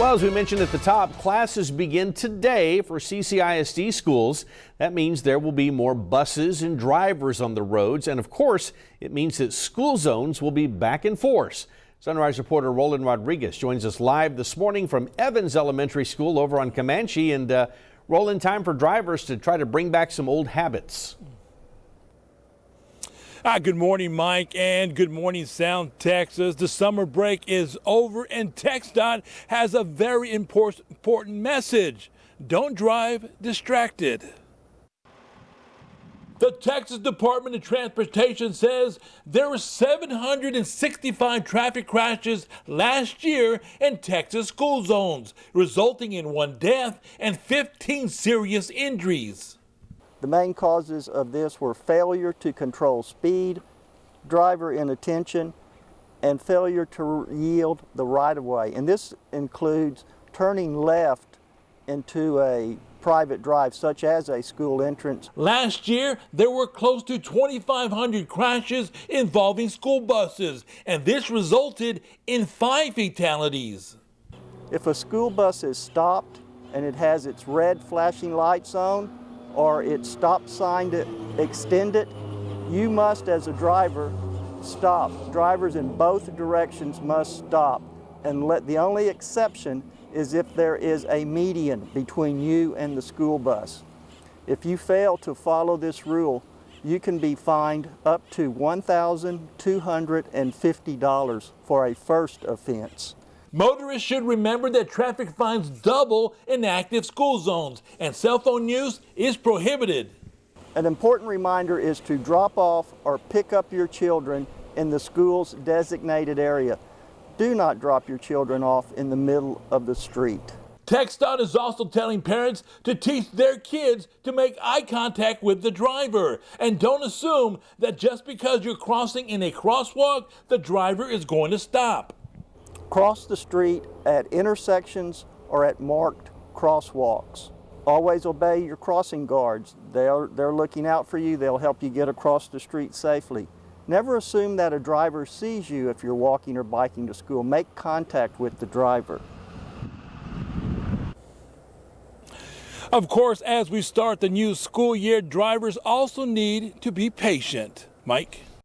Well, as we mentioned at the top, classes begin today for CCISD schools. That means there will be more buses and drivers on the roads. And of course, it means that school zones will be back in force. Sunrise reporter Roland Rodriguez joins us live this morning from Evans Elementary School over on Comanche. And Roland, time for drivers to try to bring back some old habits. Good morning, Mike, and good morning, Sound Texas. The summer break is over, and TxDOT has a very important message. Don't drive distracted. The Texas Department of Transportation says there were 765 traffic crashes last year in Texas school zones, resulting in 1 death and 15 serious injuries. The main causes of this were failure to control speed, driver inattention, and failure to yield the right-of-way. And this includes turning left into a private drive, such as a school entrance. Last year, there were close to 2,500 crashes involving school buses, and this resulted in 5 fatalities. If a school bus is stopped and it has its red flashing lights on, or its stop sign extended, you must, as a driver, stop. Drivers in both directions must stop. And the only exception is if there is a median between you and the school bus. If you fail to follow this rule, you can be fined up to $1,250 for a first offense. Motorists should remember that traffic fines double in active school zones, and cell phone use is prohibited. An important reminder is to drop off or pick up your children in the school's designated area. Do not drop your children off in the middle of the street. TxDOT is also telling parents to teach their kids to make eye contact with the driver, and don't assume that just because you're crossing in a crosswalk, the driver is going to stop. Cross the street at intersections or at marked crosswalks. Always obey your crossing guards. They're looking out for you. They'll help you get across the street safely. Never assume that a driver sees you if you're walking or biking to school. Make contact with the driver. Of course, as we start the new school year, drivers also need to be patient. Mike?